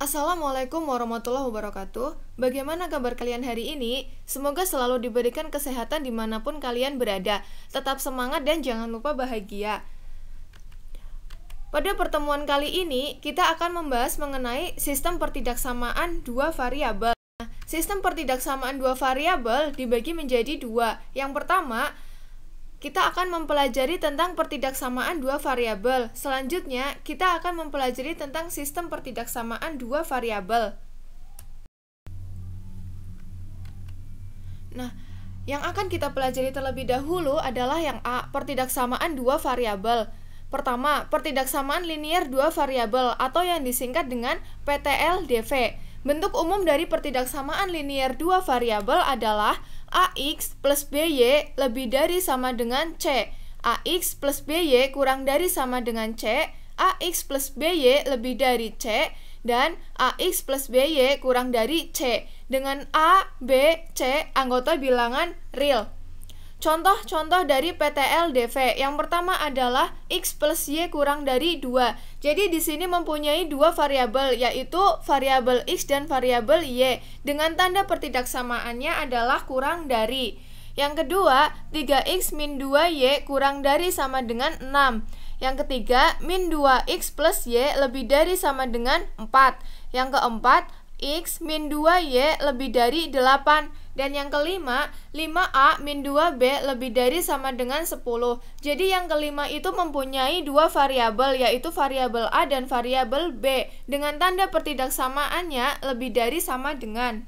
Assalamualaikum warahmatullahi wabarakatuh. Bagaimana kabar kalian hari ini? Semoga selalu diberikan kesehatan dimanapun kalian berada. Tetap semangat dan jangan lupa bahagia. Pada pertemuan kali ini, kita akan membahas mengenai sistem pertidaksamaan dua variabel. Sistem pertidaksamaan dua variabel dibagi menjadi dua. Yang pertama, kita akan mempelajari tentang pertidaksamaan dua variabel. Selanjutnya, kita akan mempelajari tentang sistem pertidaksamaan dua variabel. Nah, yang akan kita pelajari terlebih dahulu adalah yang A, pertidaksamaan dua variabel. Pertama, pertidaksamaan linier dua variabel atau yang disingkat dengan PTL-DV. Bentuk umum dari pertidaksamaan linier dua variabel adalah AX plus BY lebih dari sama dengan C. AX plus BY kurang dari sama dengan C. AX plus BY lebih dari C. Dan AX plus BY kurang dari C. Dengan A, B, C anggota bilangan real. Contoh-contoh dari PTL-DV. Yang pertama adalah X plus Y kurang dari 2. Jadi di sini mempunyai dua variabel, yaitu variabel X dan variabel Y. Dengan tanda pertidaksamaannya adalah kurang dari. Yang kedua, 3X min 2Y kurang dari sama dengan 6. Yang ketiga, min 2X plus Y lebih dari sama dengan 4. Yang keempat, X min 2Y lebih dari 8. Dan yang kelima, 5A min 2B lebih dari sama dengan 10. Jadi yang kelima itu mempunyai dua variabel, yaitu variabel A dan variabel B. Dengan tanda pertidaksamaannya lebih dari sama dengan.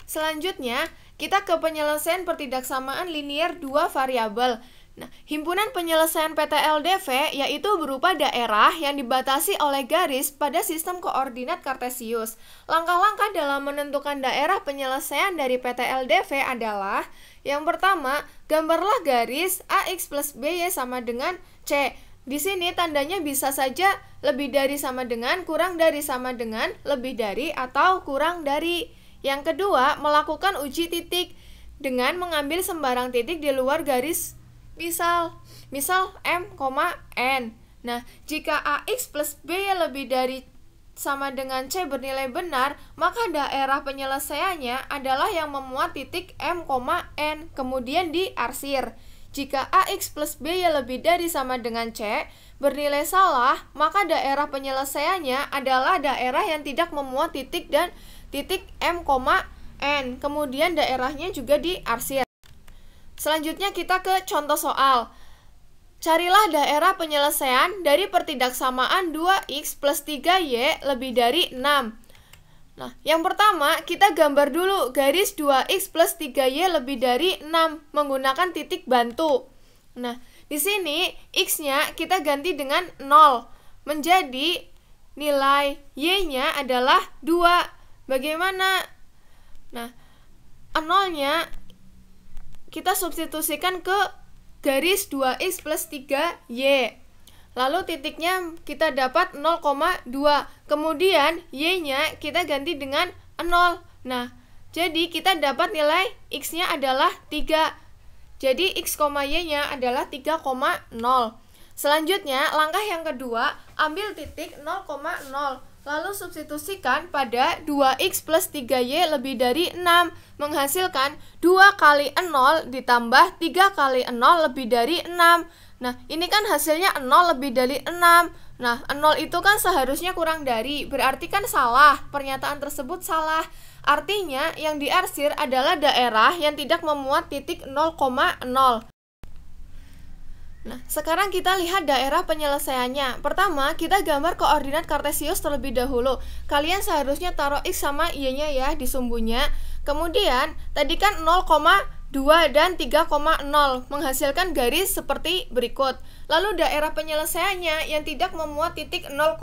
Selanjutnya, kita ke penyelesaian pertidaksamaan linier dua variabel. Nah, himpunan penyelesaian PTL-DV yaitu berupa daerah yang dibatasi oleh garis pada sistem koordinat kartesius. Langkah-langkah dalam menentukan daerah penyelesaian dari PTL-DV adalah: yang pertama, gambarlah garis AX plus BY sama dengan C. Di sini tandanya bisa saja lebih dari sama dengan, kurang dari sama dengan, lebih dari, atau kurang dari. Yang kedua, melakukan uji titik dengan mengambil sembarang titik di luar garis. Misal M, N. Nah, jika AX plus B lebih dari sama dengan C bernilai benar, maka daerah penyelesaiannya adalah yang memuat titik M, N, kemudian diarsir. Jika AX plus B lebih dari sama dengan C bernilai salah, maka daerah penyelesaiannya adalah daerah yang tidak memuat titik dan titik M, N, kemudian daerahnya juga diarsir. Selanjutnya kita ke contoh soal. Carilah daerah penyelesaian dari pertidaksamaan 2x plus 3y lebih dari 6. Nah, yang pertama kita gambar dulu garis 2x plus 3y lebih dari 6 menggunakan titik bantu. Nah, di sini x-nya kita ganti dengan 0. Menjadi nilai y-nya adalah 2. Bagaimana? Nah, 0-nya kita substitusikan ke garis 2x plus 3y. Lalu titiknya kita dapat 0,2. Kemudian y-nya kita ganti dengan 0. Nah, jadi kita dapat nilai x-nya adalah 3. Jadi x, y-nya adalah 3,0. Selanjutnya, langkah yang kedua, ambil titik 0,0. Lalu substitusikan pada 2x plus 3y lebih dari 6, menghasilkan 2 kali 0 ditambah 3 kali 0 lebih dari 6. Nah, ini kan hasilnya 0 lebih dari 6. Nah, 0 itu kan seharusnya kurang dari, berarti kan salah, pernyataan tersebut salah. Artinya, yang diarsir adalah daerah yang tidak memuat titik 0,0. Nah, sekarang kita lihat daerah penyelesaiannya. Pertama, kita gambar koordinat kartesius terlebih dahulu. Kalian seharusnya taruh x sama y-nya ya di sumbunya. Kemudian, tadi kan 0,2 dan 3,0 menghasilkan garis seperti berikut. Lalu daerah penyelesaiannya yang tidak memuat titik 0,0.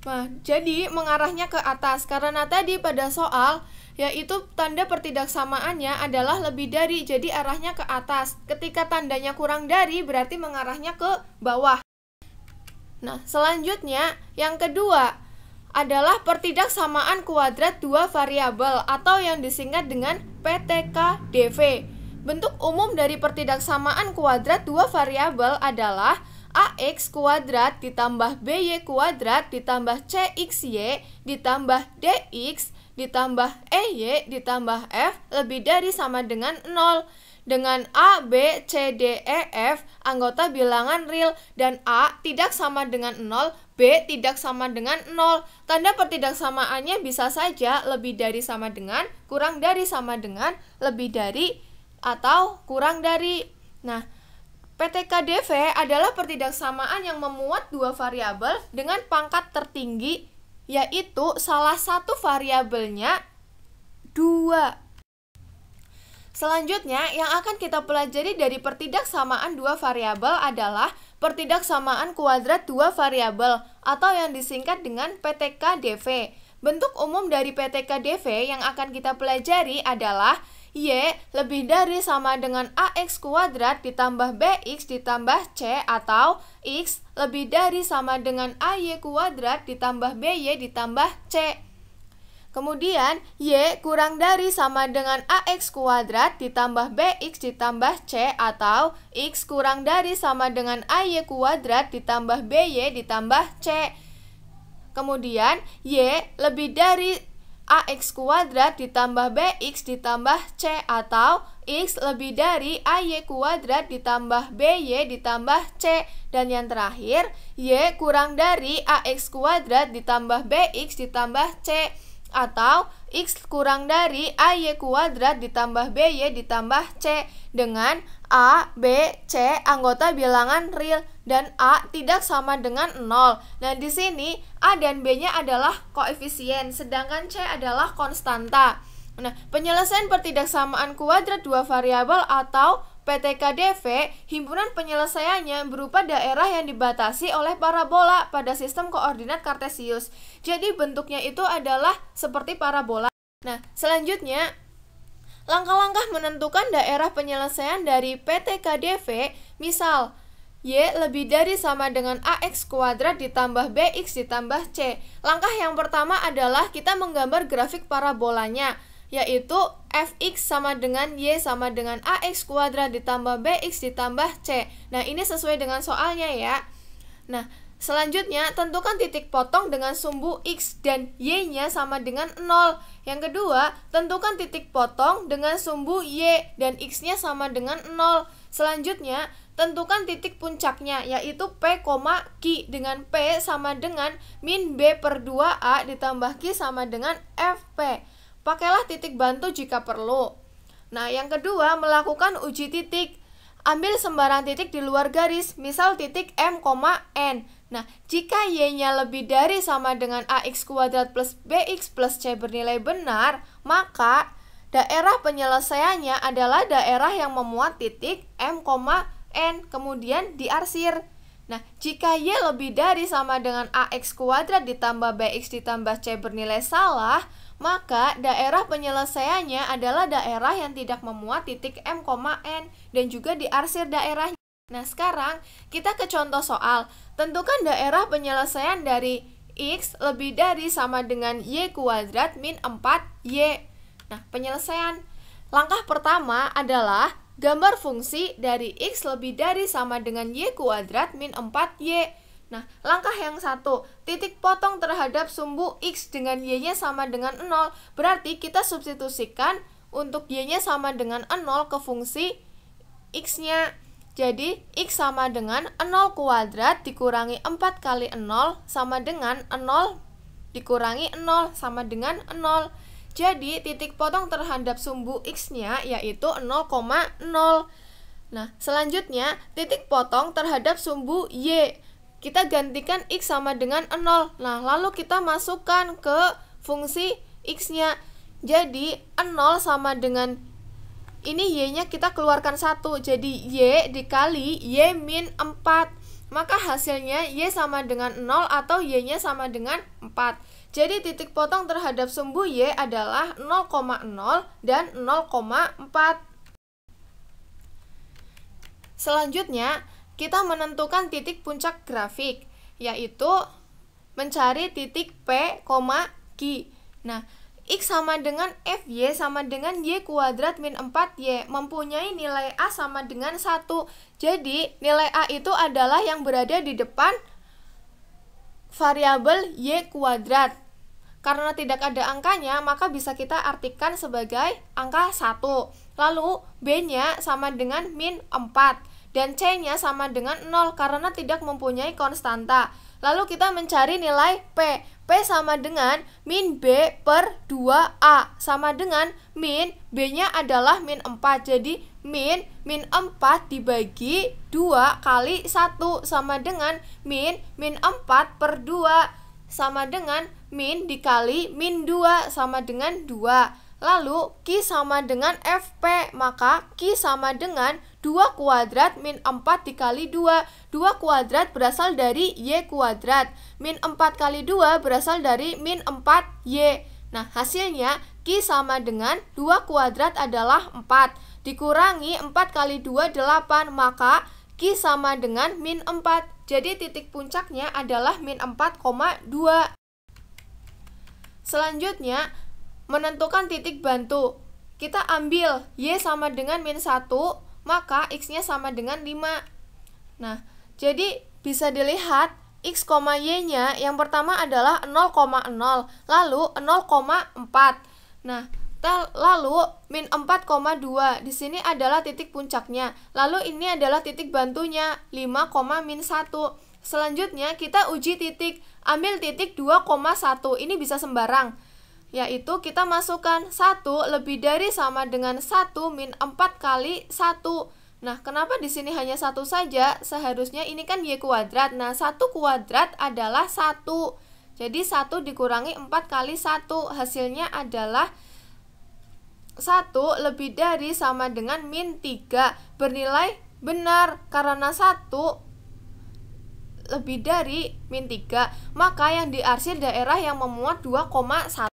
Nah, jadi mengarahnya ke atas. Karena tadi pada soal yaitu tanda pertidaksamaannya adalah lebih dari, jadi arahnya ke atas. Ketika tandanya kurang dari berarti mengarahnya ke bawah. Nah, selanjutnya yang kedua adalah pertidaksamaan kuadrat dua variabel atau yang disingkat dengan PTK-DV. Bentuk umum dari pertidaksamaan kuadrat dua variabel adalah AX kuadrat ditambah BY kuadrat ditambah CXY ditambah DX ditambah EY ditambah F lebih dari sama dengan 0. Dengan A, B, C, D, E, F anggota bilangan real dan A tidak sama dengan 0, B tidak sama dengan 0. Tanda pertidaksamaannya bisa saja lebih dari sama dengan, kurang dari sama dengan, lebih dari, atau kurang dari. Nah, PTK-DV adalah pertidaksamaan yang memuat dua variabel dengan pangkat tertinggi, yaitu salah satu variabelnya 2. Selanjutnya, yang akan kita pelajari dari pertidaksamaan dua variabel adalah pertidaksamaan kuadrat dua variabel atau yang disingkat dengan PTK-DV. Bentuk umum dari PTK-DV yang akan kita pelajari adalah Y lebih dari sama dengan AX kuadrat ditambah BX ditambah C atau X lebih dari sama dengan AY kuadrat ditambah BY ditambah C. Kemudian, Y kurang dari sama dengan AX kuadrat ditambah BX ditambah C atau X kurang dari sama dengan AY kuadrat ditambah BY ditambah C. Kemudian, Y lebih dari AX kuadrat ditambah BX ditambah C atau X lebih dari AY kuadrat ditambah BY ditambah C. Dan yang terakhir, Y kurang dari AX kuadrat ditambah BX ditambah C atau X kurang dari AY kuadrat ditambah BY ditambah C dengan A, B, C anggota bilangan real dan A tidak sama dengan 0. Nah, di sini A dan B-nya adalah koefisien, sedangkan C adalah konstanta. Nah, penyelesaian pertidaksamaan kuadrat dua variabel atau PTK-DV, himpunan penyelesaiannya berupa daerah yang dibatasi oleh parabola pada sistem koordinat kartesius. Jadi bentuknya itu adalah seperti parabola. Nah, selanjutnya langkah-langkah menentukan daerah penyelesaian dari PTK-DV, misal Y lebih dari sama dengan AX kuadrat ditambah BX ditambah C. Langkah yang pertama adalah kita menggambar grafik parabolanya, yaitu Fx sama dengan Y sama dengan AX kuadrat ditambah BX ditambah C. Nah, ini sesuai dengan soalnya ya. Nah, selanjutnya tentukan titik potong dengan sumbu X dan Y-nya sama dengan 0. Yang kedua, tentukan titik potong dengan sumbu Y dan X-nya sama dengan 0. Selanjutnya, tentukan titik puncaknya, yaitu P, Q dengan P sama dengan min B per 2A ditambah Q sama dengan FP. Pakailah titik bantu jika perlu. Nah, yang kedua, melakukan uji titik. Ambil sembarang titik di luar garis, misal titik M, N. Nah, jika Y-nya lebih dari sama dengan AX kuadrat plus BX plus C bernilai benar, maka daerah penyelesaiannya adalah daerah yang memuat titik M, N, kemudian diarsir. Nah, jika Y lebih dari sama dengan AX kuadrat ditambah BX ditambah C bernilai salah, maka daerah penyelesaiannya adalah daerah yang tidak memuat titik M, N dan juga diarsir daerahnya. Nah, sekarang kita ke contoh soal. Tentukan daerah penyelesaian dari X lebih dari sama dengan Y kuadrat min 4Y. Nah, penyelesaian. Langkah pertama adalah gambar fungsi dari X lebih dari sama dengan Y kuadrat min 4Y. Nah, langkah yang satu, titik potong terhadap sumbu X dengan Y-nya sama dengan 0. Berarti kita substitusikan untuk Y-nya sama dengan 0 ke fungsi X-nya. Jadi, X sama dengan 0 kuadrat dikurangi 4 kali 0 sama dengan 0 dikurangi 0 sama dengan 0. Jadi, titik potong terhadap sumbu X-nya yaitu 0,0. Nah, selanjutnya, titik potong terhadap sumbu Y. Kita gantikan X sama dengan 0. Nah, lalu kita masukkan ke fungsi X-nya. Jadi, 0 sama dengan ini Y-nya kita keluarkan 1. Jadi, Y dikali Y min 4. Maka hasilnya Y sama dengan 0 atau Y-nya sama dengan 4. Jadi, titik potong terhadap sumbu Y adalah 0,0 dan 0,4. Selanjutnya, kita menentukan titik puncak grafik, yaitu mencari titik P, Q. Nah, X sama dengan FY sama dengan Y kuadrat min 4Y mempunyai nilai A sama dengan 1. Jadi nilai A itu adalah yang berada di depan variabel Y kuadrat. Karena tidak ada angkanya, maka bisa kita artikan sebagai angka 1. Lalu B-nya sama dengan min 4 dan C-nya sama dengan 0 karena tidak mempunyai konstanta. Lalu kita mencari nilai P. P sama dengan min B per 2A sama dengan min B-nya adalah min 4. Jadi min 4 dibagi 2 kali 1 sama dengan min 4 per 2 sama dengan min dikali min 2 sama dengan 2. Lalu Q sama dengan FP, maka Q sama dengan 2 kuadrat min 4 dikali 2. 2 kuadrat berasal dari Y kuadrat. Min 4 kali 2 berasal dari min 4Y. Nah, hasilnya Q sama dengan 2 kuadrat adalah 4. Dikurangi 4 kali 2, 8, maka Q sama dengan min 4. Jadi titik puncaknya adalah min 4,2. Selanjutnya, menentukan titik bantu. Kita ambil Y sama dengan min 1, maka X-nya sama dengan 5. Nah, jadi bisa dilihat X, Y-nya yang pertama adalah 0,0, lalu 0,4. Nah, lalu min 4,2 di sini adalah titik puncaknya. Lalu ini adalah titik bantunya 5, min 1. Selanjutnya kita uji titik. Ambil titik 2,1. Ini bisa sembarang. Yaitu kita masukkan 1 lebih dari sama dengan 1 min 4 kali 1. Nah, kenapa di sini hanya 1 saja? Seharusnya ini kan Y kuadrat. Nah, 1 kuadrat adalah 1. Jadi 1 dikurangi 4 kali 1. Hasilnya adalah 1 lebih dari sama dengan min 3, bernilai benar karena 1 lebih dari min 3, maka yang diarsir daerah yang memuat 2,1.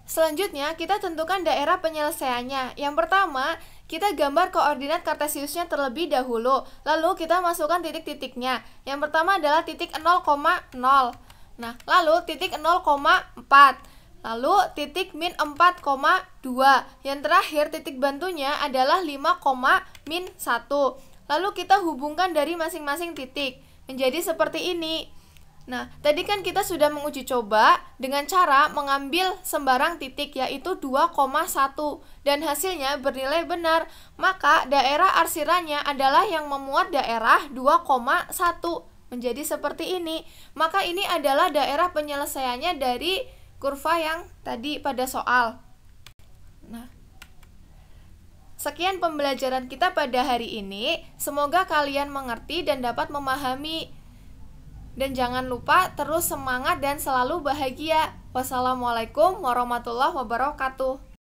Selanjutnya kita tentukan daerah penyelesaiannya. Yang pertama, kita gambar koordinat kartesiusnya terlebih dahulu, lalu kita masukkan titik-titiknya. Yang pertama adalah titik 0,0. Nah, lalu titik 0,4. Lalu titik min 4,2. Yang terakhir titik bantunya adalah 5, min 1. Lalu kita hubungkan dari masing-masing titik menjadi seperti ini. Nah, tadi kan kita sudah menguji coba dengan cara mengambil sembarang titik, yaitu 2,1, dan hasilnya bernilai benar. Maka daerah arsirannya adalah yang memuat daerah 2,1 menjadi seperti ini. Maka ini adalah daerah penyelesaiannya dari kurva yang tadi pada soal. Nah, sekian pembelajaran kita pada hari ini. Semoga kalian mengerti dan dapat memahami. Dan jangan lupa terus semangat dan selalu bahagia. Wassalamualaikum warahmatullahi wabarakatuh.